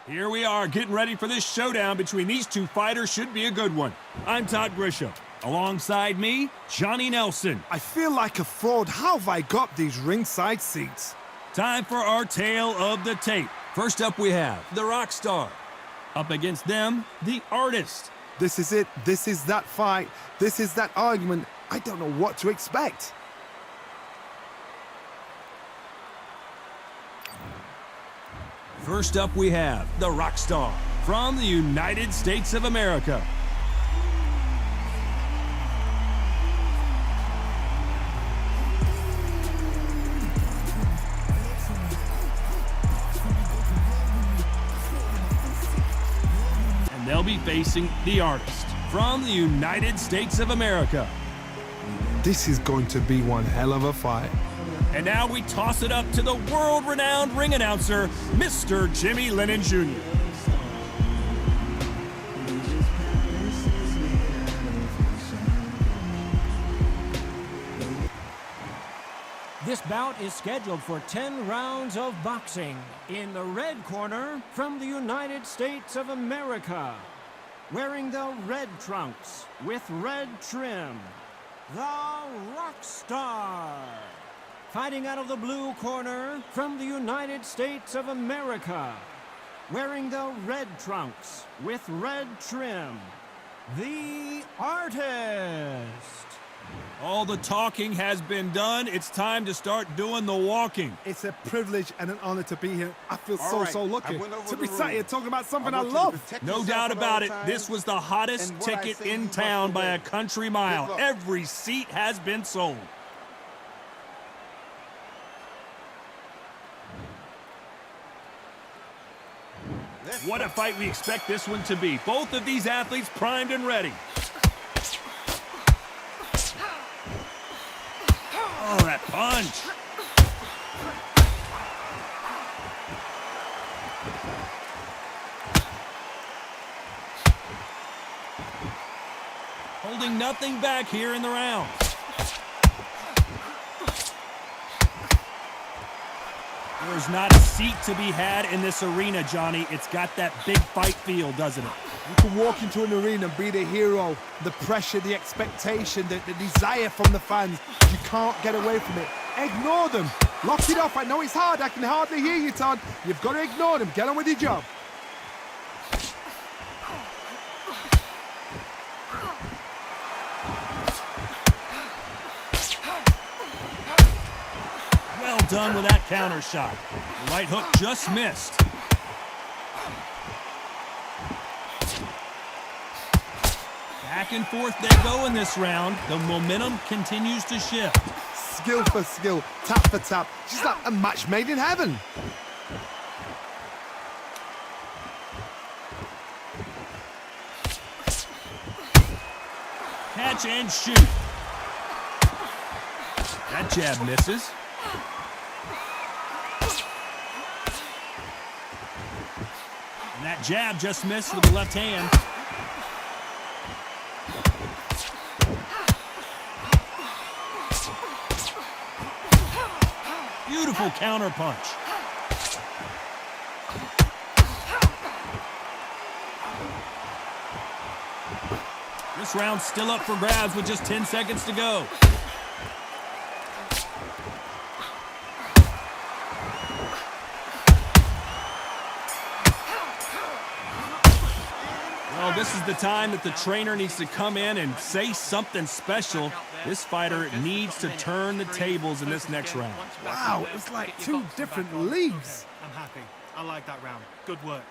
Here we are, getting ready for this showdown between these two fighters. Should be a good one. I'm Todd Grisham. Alongside me, Johnny Nelson. I feel like a fraud. How have I got these ringside seats? Time for our tale of the tape. First up we have the rock star. Up against them, the artist. This is it. This is that fight. This is that argument. I don't know what to expect. First up we have the rock star from the United States of America. And they'll be facing the artist from the United States of America. This is going to be one hell of a fight. And now we toss it up to the world-renowned ring announcer, Mr. Jimmy Lennon Jr. This bout is scheduled for 10 rounds of boxing. In the red corner, from the United States of America, wearing the red trunks with red trim, the rock star. Fighting out of the blue corner, from the United States of America, wearing the red trunks with red trim, the artist. All the talking has been done. It's time to start doing the walking. It's a privilege and an honor to be here. I feel so lucky to be sat here talking about something I want you to love. No doubt about it, this was the hottest ticket in town by a country mile. Every seat has been sold. What a fight we expect this one to be. Both of these athletes primed and ready. Oh, that punch. Holding nothing back here in the round. There's not a seat to be had in this arena, Johnny. It's got that big fight feel, doesn't it? You can walk into an arena and be the hero. The pressure, the expectation, the desire from the fans. You can't get away from it. Ignore them. Lock it off. I know it's hard. I can hardly hear you, Todd. You've got to ignore them. Get on with your job. Well done with that counter shot. The right hook just missed. Back and forth they go in this round. The momentum continues to shift. Skill for skill, tap for tap. Just like a match made in heaven. Catch and shoot. That jab misses. And that jab just missed with the left hand. Beautiful counter punch. This round's still up for grabs with just 10 seconds to go. Well, this is the time that the trainer needs to come in and say something special. This fighter needs to turn the tables in this next round. Wow, it was like two different leagues. I'm happy. I like that round. Good work.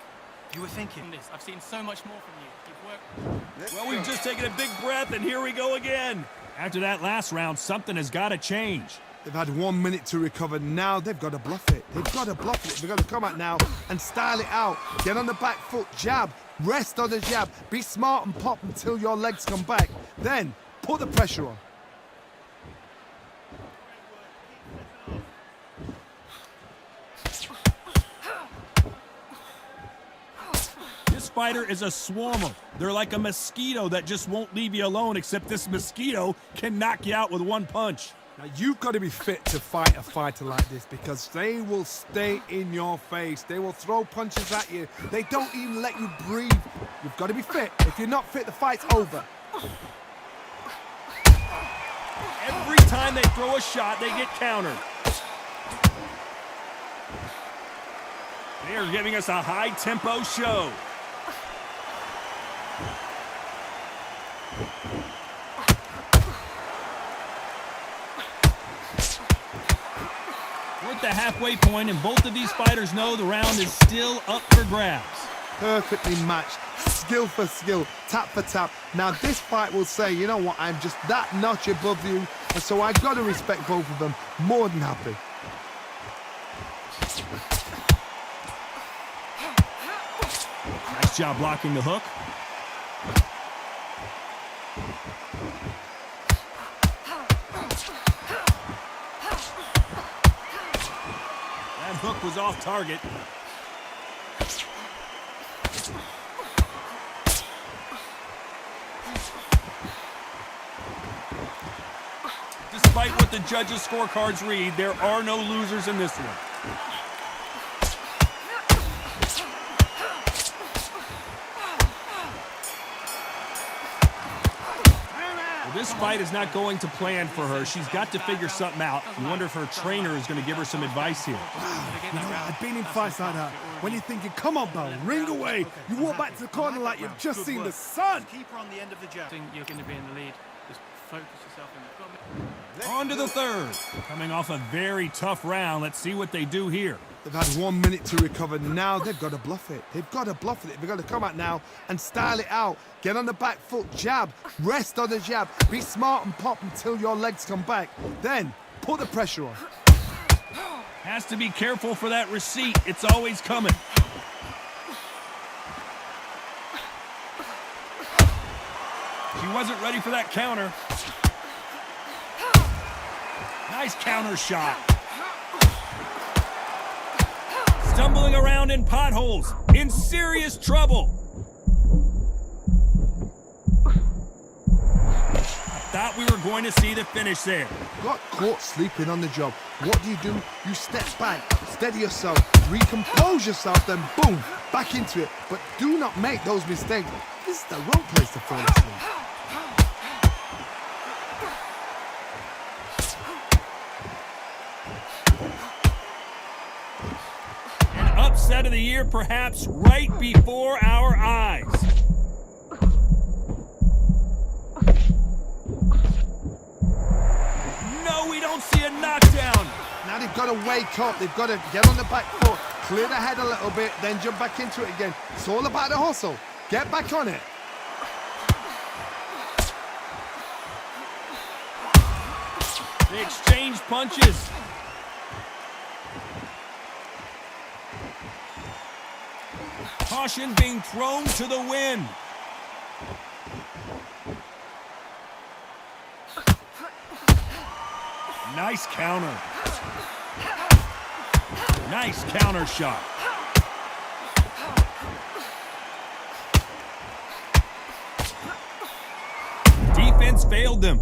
You were thinking this. I've seen so much more from you. You've worked. Well, we've just taken a big breath, and here we go again. After that last round, something has got to change. They've had 1 minute to recover. Now they've got to bluff it. They've got to bluff it. They've got to come out now and style it out. Get on the back foot, jab. Rest on the jab. Be smart and pop until your legs come back. Then put the pressure on. This fighter is a swarmer. They're like a mosquito that just won't leave you alone, except this mosquito can knock you out with one punch. Now, you've got to be fit to fight a fighter like this because they will stay in your face. They will throw punches at you. They don't even let you breathe. You've got to be fit. If you're not fit, the fight's over. Every time they throw a shot, they get countered. They are giving us a high-tempo show. We're at the halfway point, and both of these fighters know the round is still up for grabs. Perfectly matched, skill for skill, tap for tap. Now this fight will say, you know what, I'm just that notch above you, and so I've got to respect both of them. More than happy. Nice job blocking the hook. That hook was off target. Despite what the judges' scorecards read, there are no losers in this one. This fight is not going to plan for her. She's got to figure something out. You wonder if her trainer is going to give her some advice here. You know, I've been in fights like that. When you're thinking, come on, bro, ring away. You walk back to the corner like you've just seen the sun. Keep her on the end of the jab. You're going to be in the lead. Just focus yourself in the... On to the third. Coming off a very tough round. Let's see what they do here. They've had 1 minute to recover. Now they've got to bluff it. They've got to bluff it. They've got to come out now and style it out. Get on the back foot, jab, rest on the jab. Be smart and pop until your legs come back. Then put the pressure on. Has to be careful for that receipt. It's always coming. She wasn't ready for that counter. Nice counter shot. Stumbling around in potholes, in serious trouble. Thought we were going to see the finish there. Got caught sleeping on the job. What do? You step back, steady yourself, recompose yourself, then boom, back into it. But do not make those mistakes. This is the wrong place to fall asleep. Upset of the year, perhaps right before our eyes. No, we don't see a knockdown. Now they've got to wake up. They've got to get on the back foot, clear the head a little bit, then jump back into it again. It's all about the hustle. Get back on it. They exchange punches. Caution being thrown to the wind. Nice counter. Nice counter shot. Defense failed them.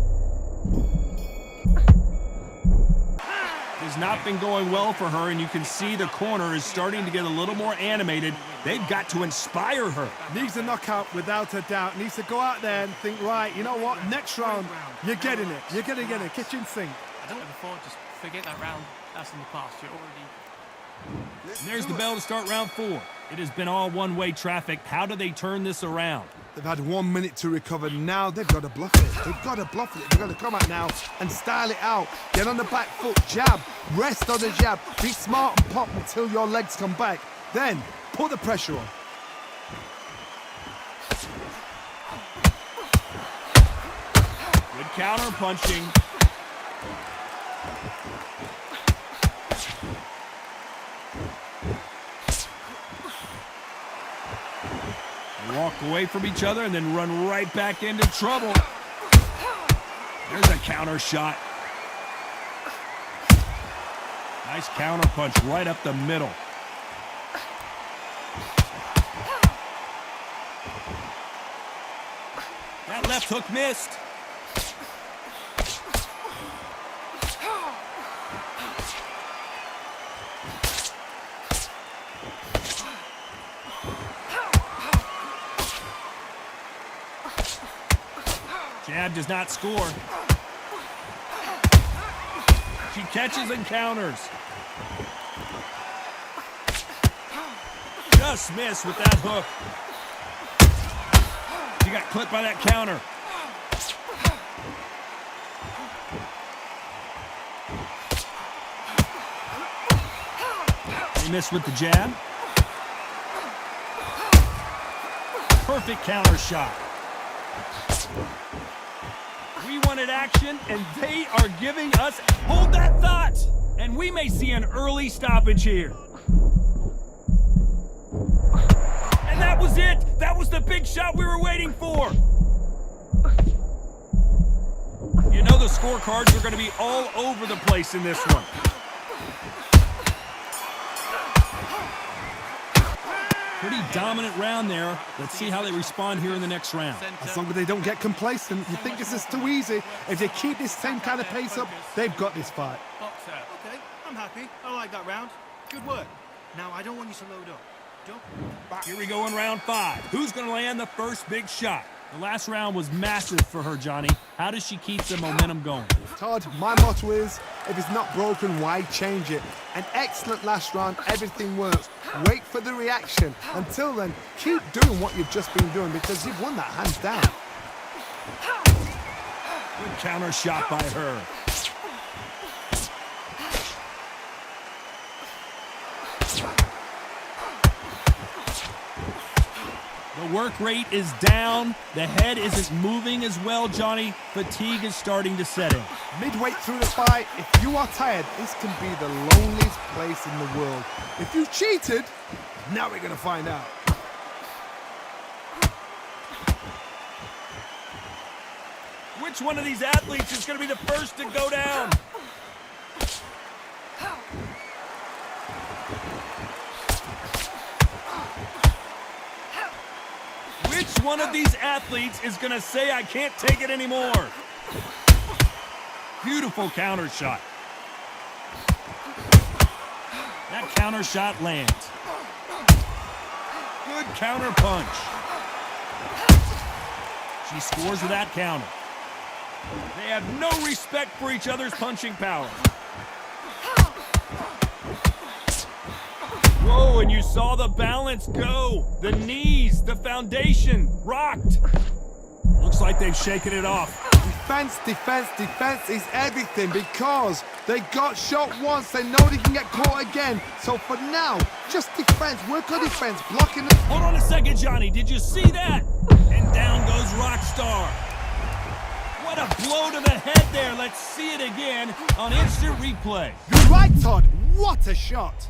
Has not been going well for her, and you can see the corner is starting to get a little more animated. They've got to inspire her. Needs a knockout without a doubt. Needs to go out there and think, right, you know what, next round, you're getting it. You're going to get a kitchen sink. I don't know before, just forget that round. That's in the past. You're already... And there's the bell to start round 4. It has been all one-way traffic. How do they turn this around? They've had 1 minute to recover. Now they've got to bluff it. They've got to bluff it. They've got to come out now and style it out. Get on the back foot, jab, rest on the jab. Be smart and pop until your legs come back. Then put the pressure on. Good counter punching. They walk away from each other and then run right back into trouble. There's a counter shot. Nice counter punch right up the middle. That left hook missed. Jab does not score. She catches and counters. Just missed with that hook. She got clipped by that counter. They missed with the jab. Perfect counter shot. We wanted action, and they are giving us... Hold that thought! And we may see an early stoppage here. And that was it! That was the big shot we were waiting for! You know the scorecards are going to be all over the place in this one. Pretty dominant round there. Let's see how they respond here in the next round. As long as they don't get complacent, you think this is too easy. If they keep this same kind of pace up, they've got this fight. Boxer. Okay, I'm happy. I like that round. Good work. Now, I don't want you to load up. Don't. Here we go in round 5. Who's going to land the first big shot? The last round was massive for her, Johnny. How does she keep the momentum going? Todd, my motto is, if it's not broken, why change it? An excellent last round, everything works. Wait for the reaction. Until then, keep doing what you've just been doing because you've won that hands down. Good counter shot by her. The work rate is down. The head isn't moving as well, Johnny. Fatigue is starting to set in. Midway through the fight, if you are tired, this can be the loneliest place in the world. If you cheated, now we're going to find out. Which one of these athletes is going to be the first to go down? Which one of these athletes is going to say, I can't take it anymore? Beautiful counter shot. That counter shot lands. Good counter punch. She scores with that counter. They have no respect for each other's punching power. Whoa, and you saw the balance go. The knees, the foundation, rocked. Looks like they've shaken it off. Defense, defense, defense is everything because they got shot once. They know they can get caught again. So for now, just defense. Work on defense. Blocking it. Hold on a second, Johnny. Did you see that? And down goes Rockstar. What a blow to the head there. Let's see it again on instant replay. You're right, Todd. What a shot.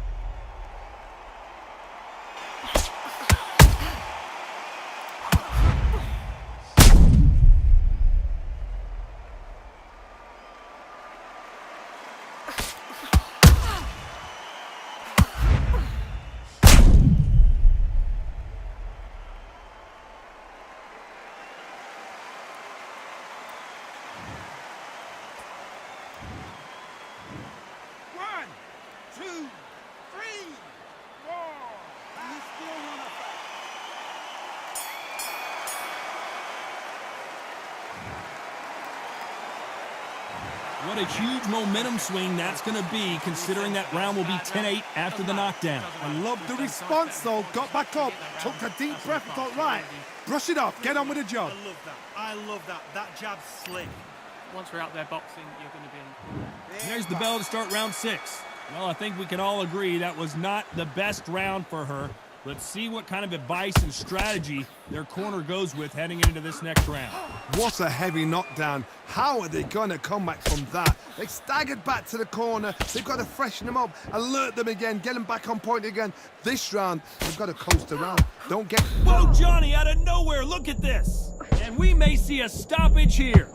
What a huge momentum swing that's going to be, considering that round will be 10-8 after the knockdown. I love the response, though. Got back up, took a deep breath and thought, right, brush it off, get on with the job. I love that. I love that. That jab's slick. Once we're out there boxing, you're going to be in. There's the bell to start round 6. Well, I think we can all agree that was not the best round for her. Let's see what kind of advice and strategy their corner goes with heading into this next round. What a heavy knockdown. How are they going to come back from that? They staggered back to the corner. They've got to freshen them up, alert them again, get them back on point again. This round, they've got to coast around. Don't get... Whoa, Johnny, out of nowhere, look at this. And we may see a stoppage here.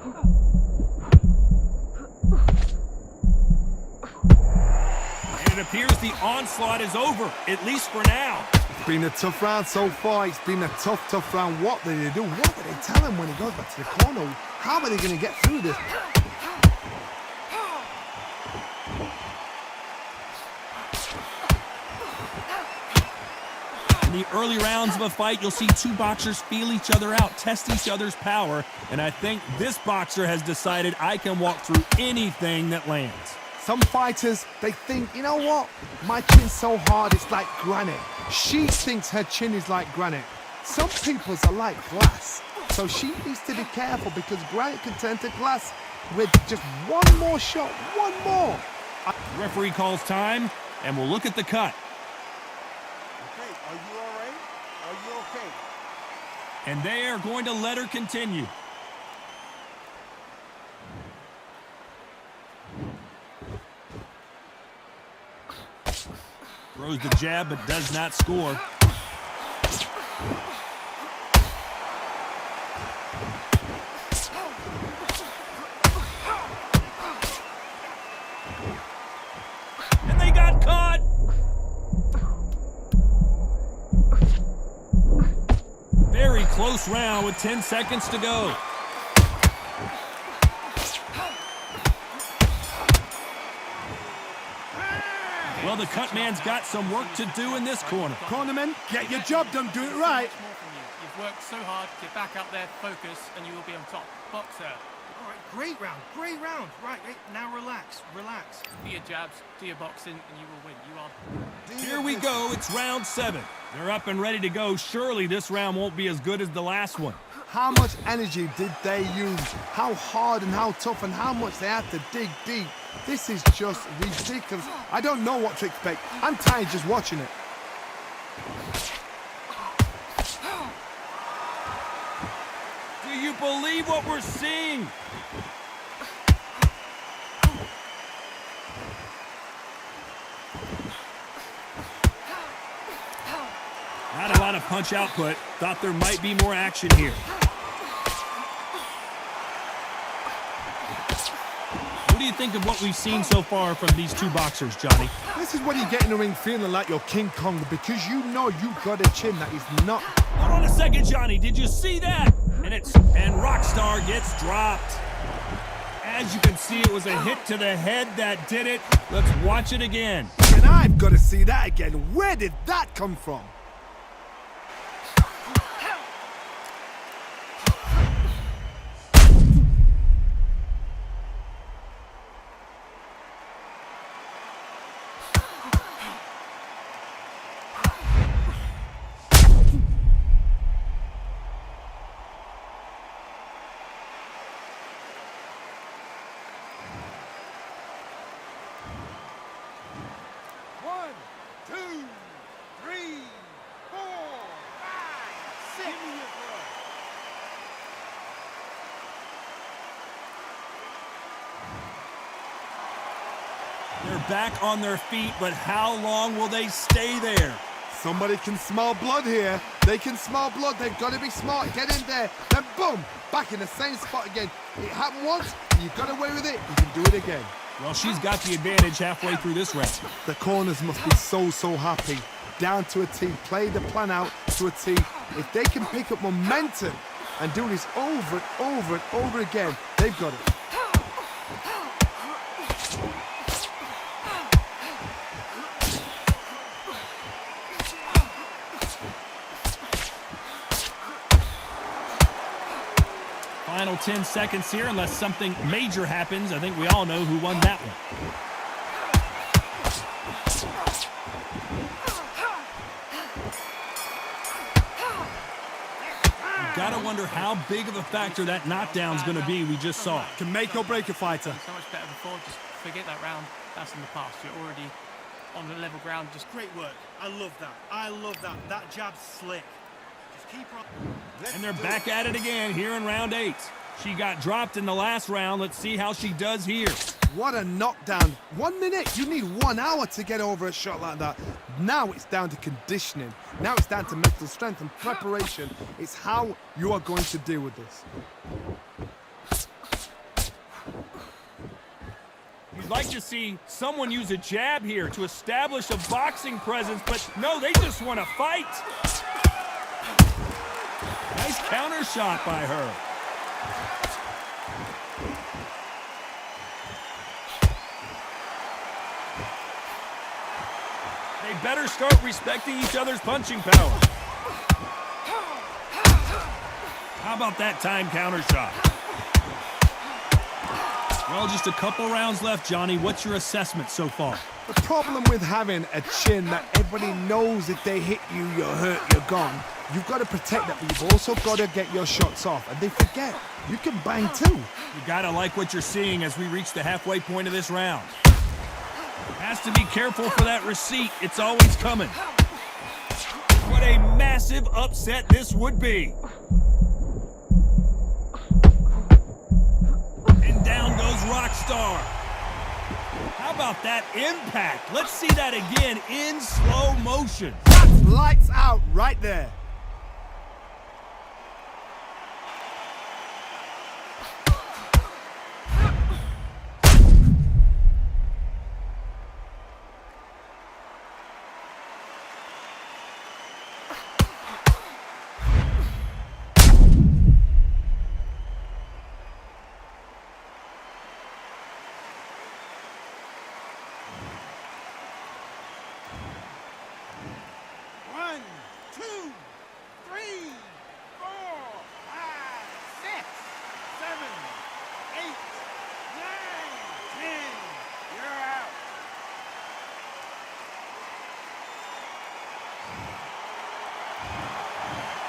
And it appears the onslaught is over, at least for now. It's been a tough round so far. It's been a tough round. What did they do? What did they tell him when he goes back to the corner? How are they going to get through this? And the early rounds of a fight, you'll see two boxers feel each other out, test each other's power, and I think this boxer has decided I can walk through anything that lands. Some fighters, they think, you know what? My chin's so hard, it's like granite. She thinks her chin is like granite. Some people's are like glass. So she needs to be careful because granite can turn to glass with just one more shot, one more. The referee calls time, and we'll look at the cut. Okay, are you all right? Are you okay? And they are going to let her continue. Throws the jab, but does not score. And they got caught! Very close round with 10 seconds to go. Well, the cut man's got some work to do in this corner. Cornerman, get your job done, do it right. So much more from you. You've worked so hard, get back out there, focus, and you will be on top. Boxer. All right, great round, great round. Right, now relax, relax. Do your jabs, do your boxing, and you will win. You are. Here we go, it's round 7. They're up and ready to go. Surely this round won't be as good as the last one. How much energy did they use? How hard and how tough and how much they had to dig deep. This is just ridiculous. I don't know what to expect. I'm tired just watching it. Do you believe what we're seeing? Not a lot of punch output. Thought there might be more action here. What do you think of what we've seen so far from these two boxers, Johnny? This is when you get in the ring feeling like you're King Kong because you know you've got a chin that is not. Hold on a second, Johnny. Did you see that? And Rockstar gets dropped. As you can see, it was a hit to the head that did it. Let's watch it again. And I've got to see that again. Where did that come from? They're back on their feet, but how long will they stay there? Somebody can smell blood here. They can smell blood. They've got to be smart. Get in there. Then boom, back in the same spot again. It happened once. You got away with it. You can do it again. Well, she's got the advantage halfway through this round. The corners must be so happy. Down to a T. Play the plan out to a T. If they can pick up momentum and do this over and over and over again, they've got it. Final 10 seconds here, unless something major happens. I think we all know who won that one. You gotta wonder how big of a factor that knockdown's gonna be we just saw. Can make or break a fighter. So much better before. Just forget that round. That's in the past. You're already on the level ground. Just Great work. I love that. I love that. That jab's slick. Just keep on. And they're back at it again here in round 8. She got dropped in the last round. Let's see how she does here. What a knockdown. 1 minute. You need 1 hour to get over a shot like that. Now it's down to conditioning. Now it's down to mental strength and preparation. It's how you are going to deal with this. You'd like to see someone use a jab here to establish a boxing presence, but no, they just want to fight. Nice counter shot by her. They better start respecting each other's punching power. How about that time counter shot? Well, just a couple rounds left, Johnny. What's your assessment so far? The problem with having a chin that everybody knows if they hit you, you're hurt, you're gone. You've got to protect that, but you've also got to get your shots off. And they forget, you can bang too. You gotta like what you're seeing as we reach the halfway point of this round. Has to be careful for that receipt. It's always coming. What a massive upset this would be. And down goes Rockstar. How about that impact? Let's see that again in slow motion. That's lights out right there.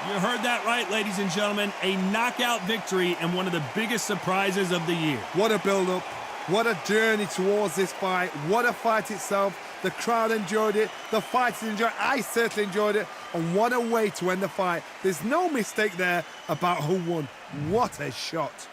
You heard that right, ladies and gentlemen. A knockout victory and one of the biggest surprises of the year. What a build-up. What a journey towards this fight. What a fight itself. The crowd enjoyed it. The fighters enjoyed it. I certainly enjoyed it. And what a way to end the fight. There's no mistake there about who won. What a shot.